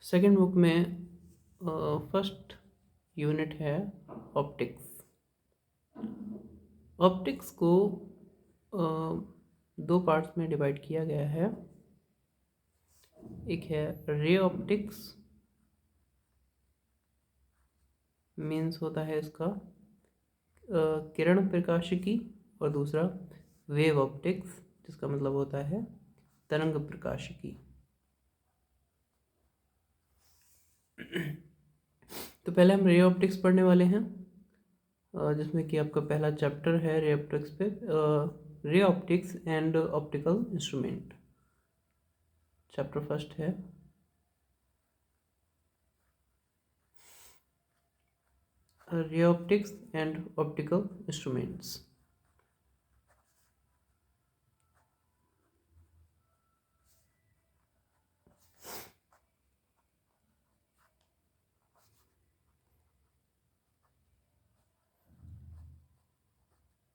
Second book में first unit है optics. Optics को दो पार्ट्स में डिवाइड किया गया है। एक है रे ऑप्टिक्स, मीन्स होता है इसका किरण प्रकाशिकी, और दूसरा वेव ऑप्टिक्स, जिसका मतलब होता है तरंग प्रकाशिकी। तो पहले हम रे ऑप्टिक्स पढ़ने वाले हैं, जिसमें कि आपका पहला चैप्टर है रे ऑप्टिक्स पे, ray optics and optical instrument. Chapter first है ray optics and optical instruments.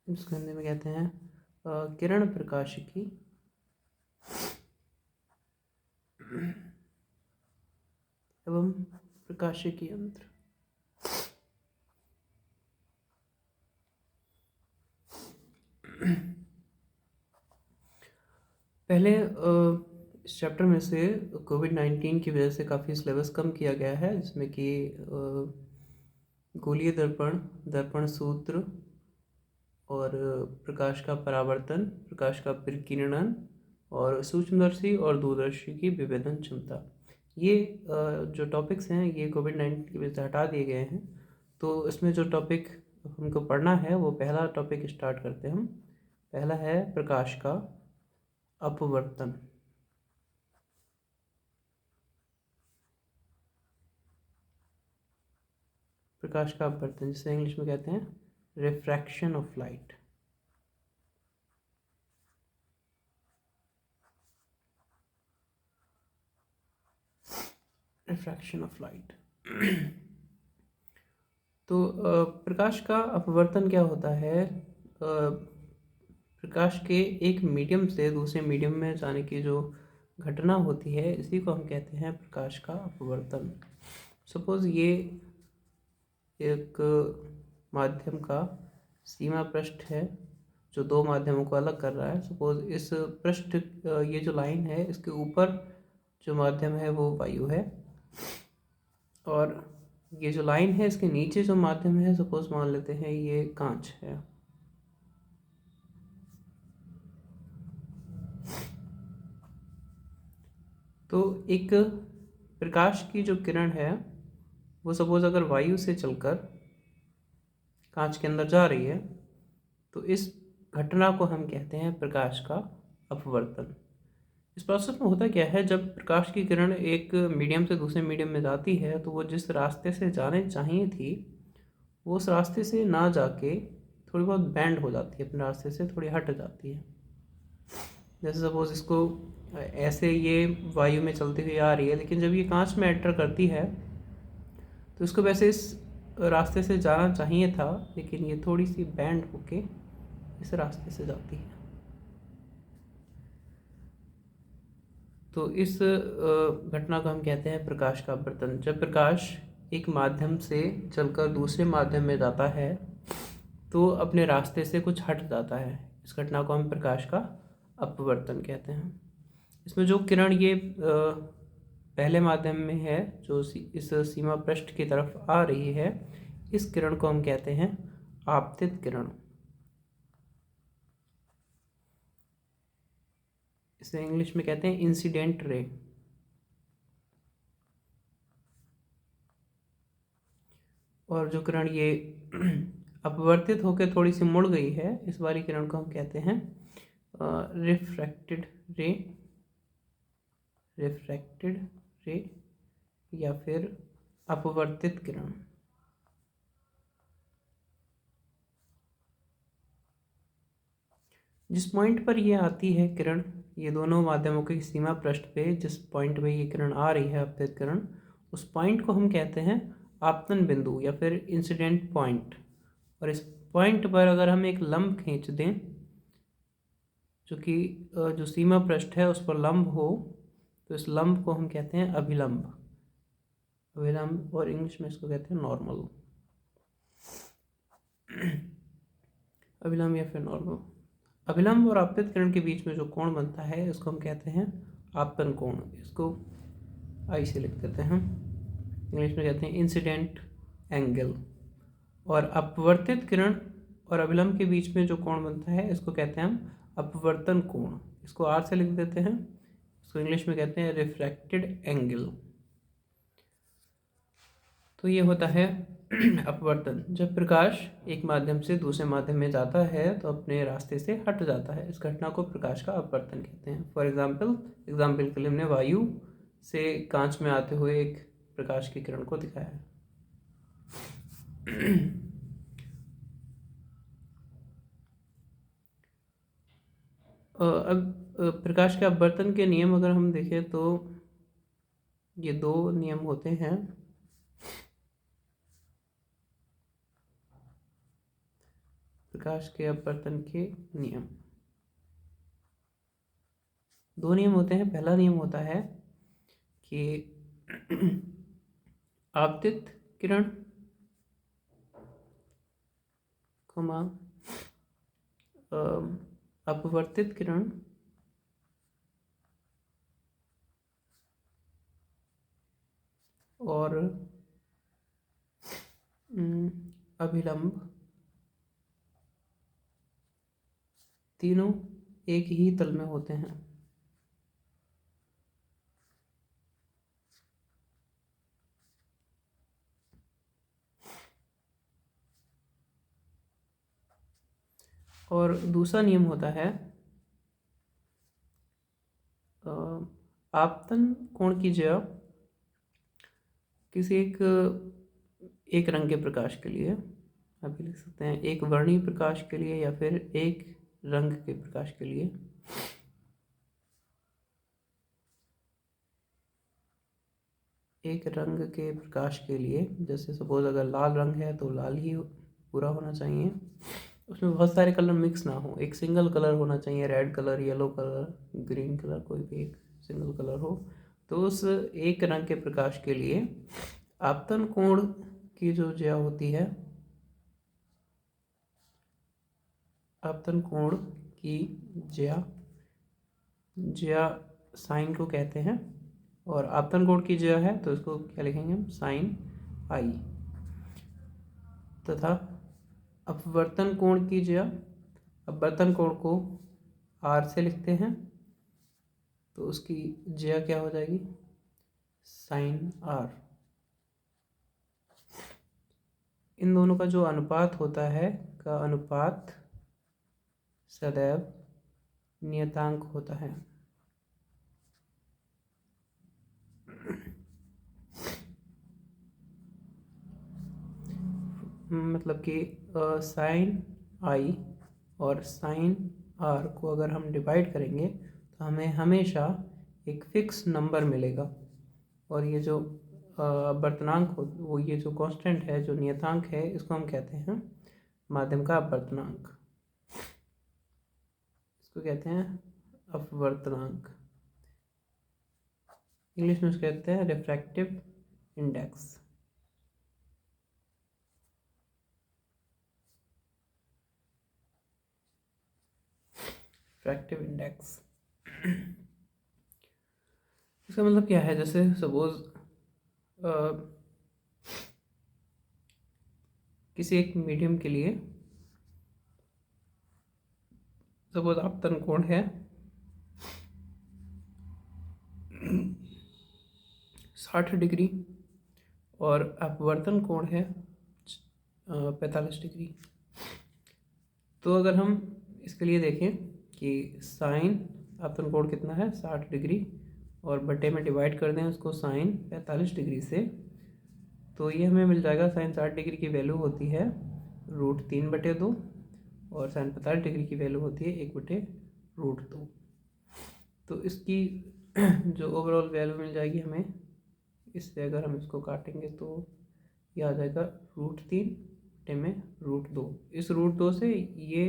इसको हिंदी में कहते हैं किरण प्रकाशिकी एवं प्रकाशिकी यंत्र। पहले इस चैप्टर में से कोविड-19 की वजह से काफ़ी सिलेबस कम किया गया है, जिसमें कि गोलीय दर्पण, दर्पण सूत्र, और प्रकाश का परावर्तन, प्रकाश का प्रकीर्णन, और सूक्ष्मदर्शी और दूरदर्शी की विभेदन क्षमता, ये जो टॉपिक्स हैं ये कोविड-19 की वजह से हटा दिए गए हैं। तो इसमें जो टॉपिक हमको पढ़ना है वो पहला टॉपिक स्टार्ट करते हैं हम। पहला है प्रकाश का अपवर्तन। प्रकाश का अपवर्तन, जिसे इंग्लिश में कहते हैं refraction of light. Refraction of light. तो प्रकाश का अपवर्तन क्या होता है? प्रकाश के एक मीडियम से दूसरे मीडियम में जाने की जो घटना होती है, इसी को हम कहते हैं प्रकाश का अपवर्तन। सपोज ये एक माध्यम का सीमा पृष्ठ है जो दो माध्यमों को अलग कर रहा है। सपोज इस पृष्ठ, ये जो लाइन है, इसके ऊपर जो माध्यम है वो वायु है, और ये जो लाइन है इसके नीचे जो माध्यम है, सपोज मान लेते हैं ये कांच है। तो एक प्रकाश की जो किरण है वो सपोज अगर वायु से चलकर कांच के अंदर जा रही है, तो इस घटना को हम कहते हैं प्रकाश का अपवर्तन। इस प्रोसेस में होता क्या है, जब प्रकाश की किरण एक मीडियम से दूसरे मीडियम में जाती है तो वो जिस रास्ते से जाने चाहिए थी वो उस रास्ते से ना जाके थोड़ी बहुत बैंड हो जाती है, अपने रास्ते से थोड़ी हट जाती है। जैसे सपोज इसको ऐसे ये वायु में चलती हुई आ रही है, लेकिन जब ये कांच में एंटर करती है तो इसको वैसे इस रास्ते से जाना चाहिए था, लेकिन ये थोड़ी सी बैंड होके इस रास्ते से जाती है। तो इस घटना को हम कहते हैं प्रकाश का अपवर्तन। जब प्रकाश एक माध्यम से चलकर दूसरे माध्यम में जाता है तो अपने रास्ते से कुछ हट जाता है, इस घटना को हम प्रकाश का अपवर्तन कहते हैं। इसमें जो किरण ये पहले माध्यम में है, जो इस सीमा पृष्ठ की तरफ आ रही है, इस किरण को हम कहते हैं आपतित किरण। इसे इंग्लिश में कहते हैं इंसिडेंट रे। और जो किरण ये अपवर्तित होकर थोड़ी सी मुड़ गई है, इस वाली किरण को हम कहते हैं रिफ्रैक्टेड रे, रिफ्रैक्टेड रे, या फिर अपवर्तित किरण। जिस पॉइंट पर ये आती है किरण, ये दोनों माध्यमों की सीमा पृष्ठ पे जिस पॉइंट पे ये किरण आ रही है, अपवर्तित किरण, उस पॉइंट को हम कहते हैं आपतन बिंदु या फिर इंसिडेंट पॉइंट। और इस पॉइंट पर अगर हम एक लंब खींच दें, जो कि जो सीमा पृष्ठ है उस पर लंब हो, तो इस लंब को हम कहते हैं अभिलंब। अभिलंब, और इंग्लिश में इसको कहते हैं नॉर्मल। अभिलंब या फिर नॉर्मल। अभिलंब और आपतित किरण के बीच में जो कोण बनता है इसको हम कहते हैं आपतन कोण। इसको आई से लिख देते हैं, इंग्लिश में कहते हैं इंसिडेंट एंगल। और अपवर्तित किरण और अभिलंब के बीच में जो कोण बनता है इसको कहते हैं हम अपवर्तन कोण। इसको आर से लिख देते हैं, इसको इंग्लिश में कहते हैं रिफ्रैक्टेड एंगल। तो ये होता है अपवर्तन। जब प्रकाश एक माध्यम से दूसरे माध्यम में जाता है तो अपने रास्ते से हट जाता है, इस घटना को प्रकाश का अपवर्तन कहते हैं। फॉर एग्जाम्पल के लिए हमने वायु से कांच में आते हुए एक प्रकाश की किरण को दिखाया है। अब प्रकाश के अपवर्तन के नियम अगर हम देखें तो ये दो नियम होते हैं। प्रकाश के अपवर्तन के नियम दो नियम होते हैं। पहला नियम होता है कि आपतित किरण अपवर्तित किरण और अभिलंब तीनों एक ही तल में होते हैं। और दूसरा नियम होता है आपतन कोण की जगह किसी एक रंग के प्रकाश के लिए आप लिख सकते हैं, एक वर्णीय प्रकाश के लिए या फिर एक रंग के प्रकाश के लिए एक रंग के प्रकाश के लिए, जैसे सपोज अगर लाल रंग है तो लाल ही पूरा होना चाहिए, उसमें बहुत सारे कलर मिक्स ना हो, एक सिंगल कलर होना चाहिए, red colour, yellow colour, green colour, कोई भी एक सिंगल कलर हो। तो उस एक रंग के प्रकाश के लिए आपतन कोण की जो ज्या होती है, आपतन कोण की ज्या साइन को कहते हैं। और आपतन कोण की ज्या है तो इसको क्या लिखेंगे हम, साइन आई। तथा अपवर्तन कोण की ज्या, अपवर्तन कोण को आर से लिखते हैं तो उसकी ज्या क्या हो जाएगी, साइन आर। इन दोनों का जो अनुपात होता है का अनुपात सदैव नियतांक होता है। मतलब कि साइन आई और साइन आर को अगर हम डिवाइड करेंगे तो हमें हमेशा एक फिक्स नंबर मिलेगा। और ये जो अपवर्तनांक हो, वो ये जो कांस्टेंट है, जो नियतांक है, इसको हम कहते हैं माध्यम का अपवर्तनांक। इसको कहते हैं अपवर्तनांक, इंग्लिश में उसको कहते हैं रिफ्रैक्टिव इंडेक्स। रिफ्रैक्टिव इंडेक्स इसका मतलब क्या है, जैसे सपोज किसी एक मीडियम के लिए सपोज आपतन कोण है 60 डिग्री और अपवर्तन कोण है 45 डिग्री। तो अगर हम इसके लिए देखें कि साइन आपतन कोण कितना है 60 डिग्री और बटे में डिवाइड कर दें उसको साइन 45 डिग्री से, तो ये हमें मिल जाएगा साइन 60 डिग्री की वैल्यू होती है √3/2 और साइन 45 डिग्री की वैल्यू होती है 1/√2। तो इसकी जो ओवरऑल वैल्यू मिल जाएगी हमें, इससे अगर हम इसको काटेंगे तो ये आ जाएगा √3 में √2। इस √2 से ये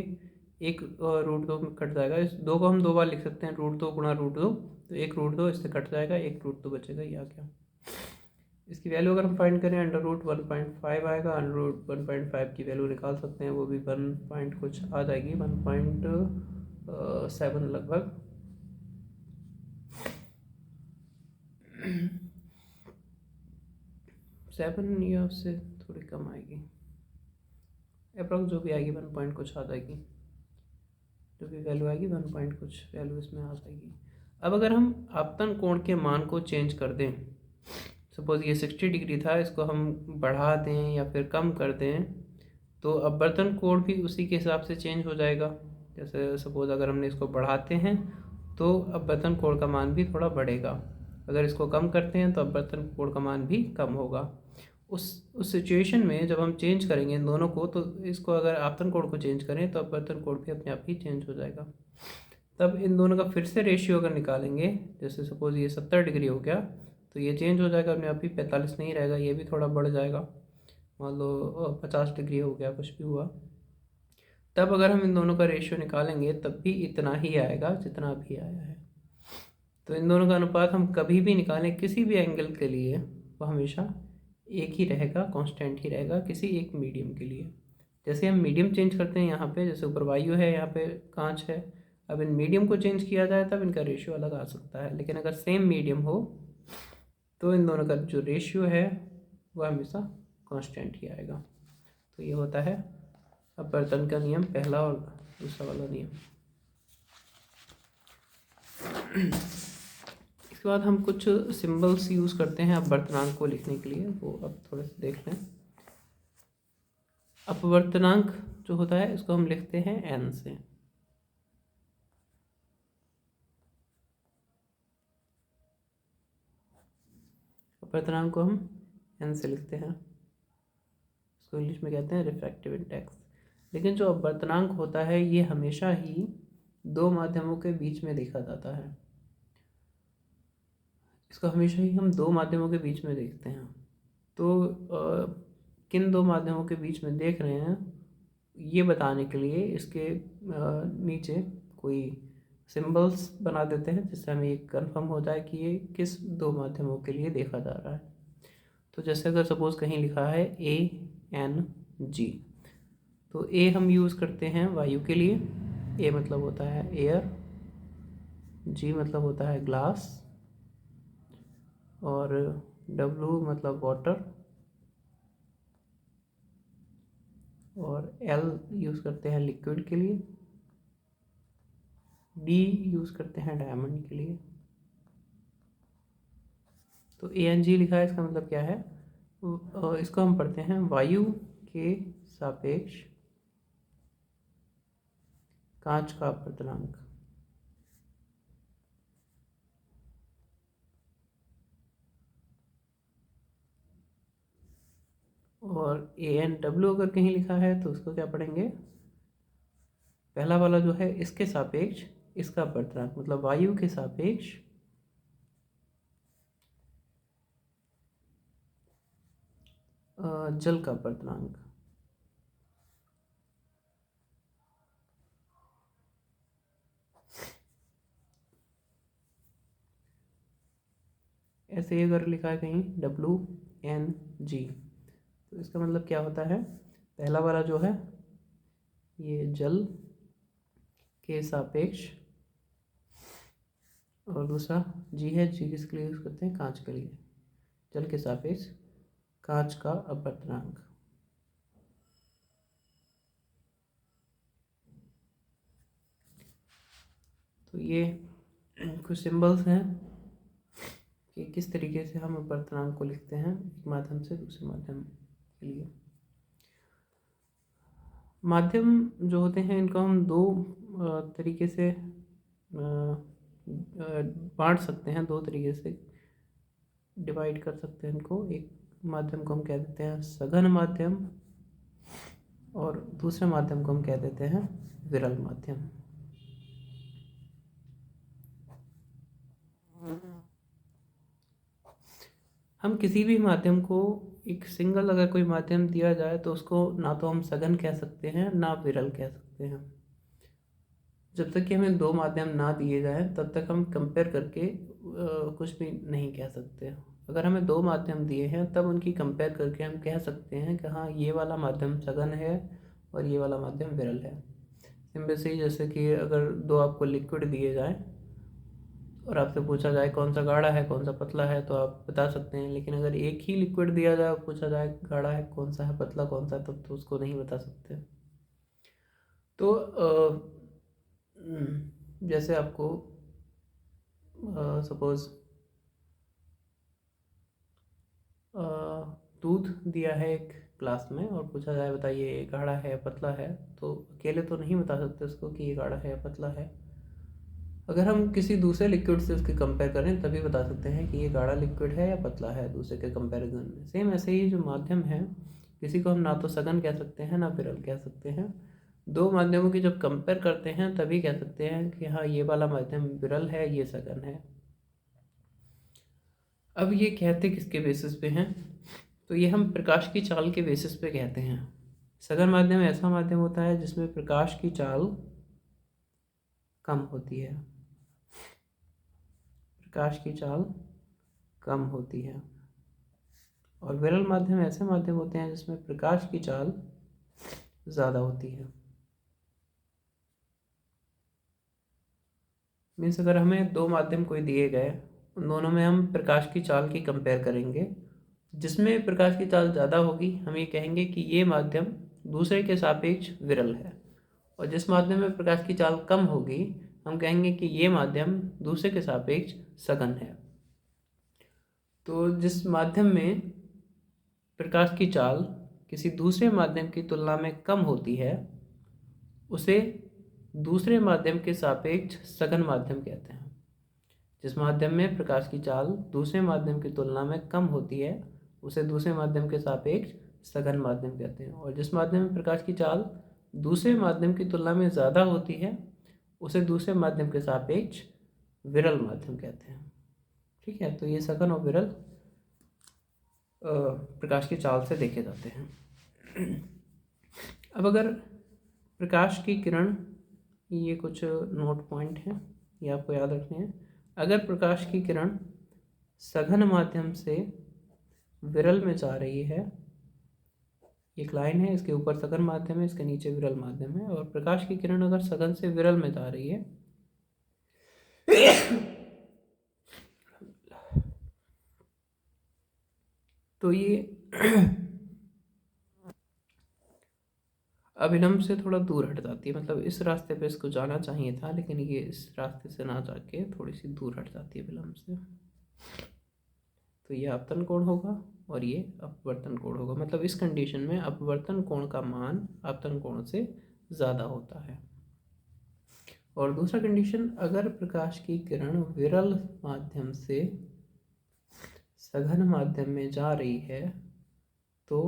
एक √2 में कट जाएगा। इस 2 को हम 2 बार लिख सकते हैं, √2 गुणा √2, तो एक √2 इससे कट जाएगा, एक √2 बचेगा, ये आ गया। इसकी वैल्यू अगर हम फाइंड करें √1.5 आएगा। √1.5 की वैल्यू निकाल सकते हैं, वो भी 1 पॉइंट कुछ आ जाएगी, 1.7 लगभग। सेवन या उससे थोड़ी कम आएगी, अप्रॉक्स जो भी आएगी 1 पॉइंट कुछ आ जाएगी, जो भी वैल्यू आएगी 1 पॉइंट कुछ वैल्यू इसमें आ जाएगी। अब अगर हम आपतन कोण के मान को चेंज कर दें, सपोज ये 60 डिग्री था, इसको हम बढ़ा दें या फिर कम कर दें, तो अपवर्तन कोण भी उसी के हिसाब से चेंज हो जाएगा। जैसे सपोज अगर हमने इसको बढ़ाते हैं तो अपवर्तन कोण का मान भी थोड़ा बढ़ेगा, अगर इसको कम करते हैं तो अपवर्तन कोण का मान भी कम होगा। उस सिचुएशन में जब हम चेंज करेंगे इन दोनों को, तो इसको अगर आपतन कोण को चेंज करें तो अपवर्तन कोण भी अपने आप ही चेंज हो जाएगा। तब इन दोनों का फिर से रेशियो अगर निकालेंगे, जैसे सपोज ये 70 डिग्री हो गया, तो ये चेंज हो जाएगा अपने आप ही, 45 नहीं रहेगा, ये भी थोड़ा बढ़ जाएगा, मान लो 50 डिग्री हो गया, कुछ भी हुआ। तब अगर हम इन दोनों का रेशियो निकालेंगे तब भी इतना ही आएगा जितना अभी आया है। तो इन दोनों का अनुपात हम कभी भी निकालें किसी भी एंगल के लिए, वो हमेशा एक ही रहेगा, कांस्टेंट ही रहेगा किसी एक मीडियम के लिए। जैसे हम मीडियम चेंज करते हैं यहाँ पे, जैसे ऊपर वायु है, यहाँ पे कांच है, अब इन मीडियम को चेंज किया जाए तब इनका रेशियो अलग आ सकता है, लेकिन अगर सेम मीडियम हो तो इन दोनों का जो रेशियो है वह हमेशा कांस्टेंट ही आएगा। तो ये होता है अपवर्तन का नियम पहला और दूसरा वाला नियम। इसके बाद हम कुछ सिंबल्स यूज़ करते हैं अपवर्तनांक को लिखने के लिए, वो अब थोड़े से देख लें। अपवर्तनांक जो होता है इसको हम लिखते हैं n से। अपवर्तनांक को हम n से लिखते हैं, इसको इंग्लिश में कहते हैं रिफ्रैक्टिव इंडेक्स। लेकिन जो अपवर्तनांक होता है ये हमेशा ही दो माध्यमों के बीच में देखा जाता है, इसको हमेशा ही हम दो माध्यमों के बीच में देखते हैं। तो किन दो माध्यमों के बीच में देख रहे हैं ये बताने के लिए इसके नीचे कोई सिंबल्स बना देते हैं, जिससे हमें ये कंफर्म हो जाए कि ये किस दो माध्यमों के लिए देखा जा रहा है। तो जैसे अगर सपोज कहीं लिखा है ANG, तो A हम यूज़ करते हैं वायु के लिए, A मतलब होता है एयर, G मतलब होता है ग्लास, और W मतलब वाटर, और L यूज़ करते हैं लिक्विड के लिए, D यूज़ करते हैं डायमंड के लिए। तो ANG लिखा है, इसका मतलब क्या है, इसको हम पढ़ते हैं वायु के सापेक्ष कांच का अपवर्तनांक। और ANW अगर कहीं लिखा है तो उसको क्या पढ़ेंगे, पहला वाला जो है इसके सापेक्ष इसका अपवर्तनांक, मतलब वायु के सापेक्ष जल का अपवर्तनांक। ऐसे ही अगर लिखा है कहीं WNG, तो इसका मतलब क्या होता है, पहला वाला जो है ये जल के सापेक्ष, और दूसरा G है, G किसके लिए यूज़ करते हैं, कांच के लिए, जल के सापेक्ष कांच का अपवर्तनांक। तो ये कुछ सिंबल्स हैं कि किस तरीके से हम अपवर्तनांक को लिखते हैं एक माध्यम से दूसरे माध्यम के लिए। माध्यम जो होते हैं इनको हम दो तरीके से बांट सकते हैं, दो तरीके से डिवाइड कर सकते हैं इनको। एक माध्यम को हम कह देते हैं सघन माध्यम, और दूसरे माध्यम को हम कह देते हैं विरल माध्यम। हम किसी भी माध्यम को, एक सिंगल अगर कोई माध्यम दिया जाए तो उसको ना तो हम सघन कह सकते हैं ना विरल कह सकते हैं, जब तक कि हमें दो माध्यम ना दिए जाएं तब तक हम कंपेयर करके कुछ भी नहीं कह सकते। अगर हमें दो माध्यम दिए हैं तब उनकी कंपेयर करके हम कह सकते हैं कि हाँ ये वाला माध्यम सघन है और ये वाला माध्यम विरल है। सिंपल से ही, जैसे कि अगर दो आपको लिक्विड दिए जाएं और आपसे पूछा जाए कौन सा गाढ़ा है कौन सा पतला है तो आप बता सकते हैं, लेकिन अगर एक ही लिक्विड दिया जाए और पूछा जाए गाढ़ा है कौन सा है पतला कौन सा है तब तो उसको नहीं बता सकते। तो जैसे आपको सपोज़ दूध दिया है एक ग्लास में और पूछा जाए बताइए ये गाढ़ा है या पतला है, तो अकेले तो नहीं बता सकते उसको कि ये गाढ़ा है या पतला है। अगर हम किसी दूसरे लिक्विड से उसकी कंपेयर करें तभी बता सकते हैं कि ये गाढ़ा लिक्विड है या पतला है दूसरे के कंपैरिजन में। सेम ऐसे ही जो माध्यम है, किसी को हम ना तो सघन कह सकते हैं ना विरल कह सकते हैं। दो माध्यमों की जब कंपेयर करते हैं तभी कह सकते हैं कि हाँ ये वाला माध्यम विरल है ये सघन है। अब ये कहते किसके बेसिस पे हैं, तो ये हम प्रकाश की चाल के बेसिस पे कहते हैं। सघन माध्यम ऐसा माध्यम होता है जिसमें प्रकाश की चाल कम होती है, प्रकाश की चाल कम होती है। और विरल माध्यम ऐसे माध्यम होते हैं जिसमें प्रकाश की चाल ज़्यादा होती है। मीन्स अगर हमें दो माध्यम कोई दिए गए, उन दोनों में हम प्रकाश की चाल की कंपेयर करेंगे, जिसमें प्रकाश की चाल ज़्यादा होगी हम ये कहेंगे कि ये माध्यम दूसरे के सापेक्ष विरल है, और जिस माध्यम में प्रकाश की चाल कम होगी हम कहेंगे कि ये माध्यम दूसरे के सापेक्ष सघन है। तो जिस माध्यम में प्रकाश की चाल किसी दूसरे माध्यम की तुलना में कम होती है उसे दूसरे माध्यम के सापेक्ष सघन माध्यम कहते हैं। जिस माध्यम में प्रकाश की चाल दूसरे माध्यम की तुलना में कम होती है उसे दूसरे माध्यम के सापेक्ष सघन माध्यम कहते हैं, और जिस माध्यम में प्रकाश की चाल दूसरे माध्यम की तुलना में ज़्यादा होती है उसे दूसरे माध्यम के सापेक्ष विरल माध्यम कहते हैं। ठीक है, तो ये सघन और विरल प्रकाश की चाल से देखे जाते हैं। अब अगर प्रकाश की किरण, ये कुछ नोट पॉइंट हैं ये आपको याद रखने हैं। अगर प्रकाश की किरण सघन माध्यम से विरल में जा रही है, एक लाइन है इसके ऊपर सघन माध्यम है इसके नीचे विरल माध्यम है, और प्रकाश की किरण अगर सघन से विरल में जा रही है तो ये अभिलंब से थोड़ा दूर हट जाती है, मतलब इस रास्ते पे इसको जाना चाहिए था लेकिन ये इस रास्ते से ना जाके थोड़ी सी दूर हट जाती है अभिलंब से। तो ये आपतन कोण होगा और ये अपवर्तन कोण होगा, मतलब इस कंडीशन में अपवर्तन कोण का मान आपतन कोण से ज़्यादा होता है। और दूसरा कंडीशन, अगर प्रकाश की किरण विरल माध्यम से सघन माध्यम में जा रही है तो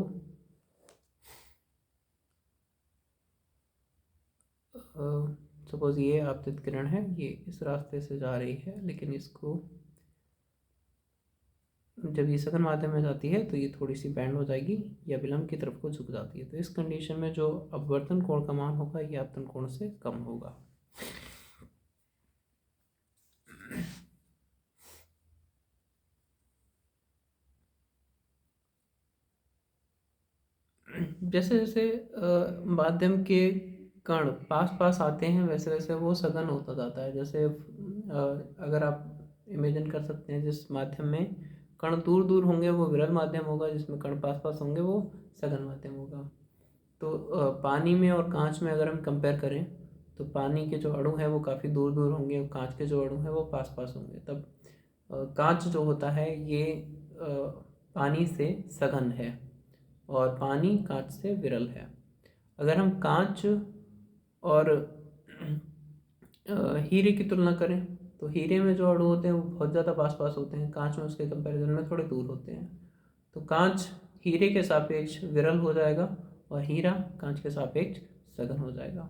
सपोज ये आपतित किरण है, ये इस रास्ते से जा रही है लेकिन इसको जब ये सघन माध्यम में जाती है तो ये थोड़ी सी बैंड हो जाएगी या विलंब की तरफ को झुक जाती है। तो इस कंडीशन में जो अपवर्तन कोण का मान होगा ये आपतन कोण से कम होगा। जैसे जैसे माध्यम के कण पास पास आते हैं वैसे वैसे वो सघन होता जाता है। जैसे अगर आप इमेजिन कर सकते हैं जिस माध्यम में कण दूर दूर होंगे वो विरल माध्यम होगा, जिसमें कण पास पास होंगे वो सघन माध्यम होगा। तो पानी में और कांच में अगर हम कंपेयर करें तो पानी के जो अणु हैं वो काफ़ी दूर दूर होंगे और कांच के जो अणु हैं वो पास पास होंगे। तब कांच जो होता है ये पानी से सघन है और पानी कांच से विरल है। अगर हम कांच और हीरे की तुलना करें तो हीरे में जो अणु होते हैं वो बहुत ज़्यादा पास पास होते हैं, कांच में उसके कंपैरिजन में थोड़े दूर होते हैं। तो कांच हीरे के सापेक्ष विरल हो जाएगा और हीरा कांच के सापेक्ष सघन हो जाएगा।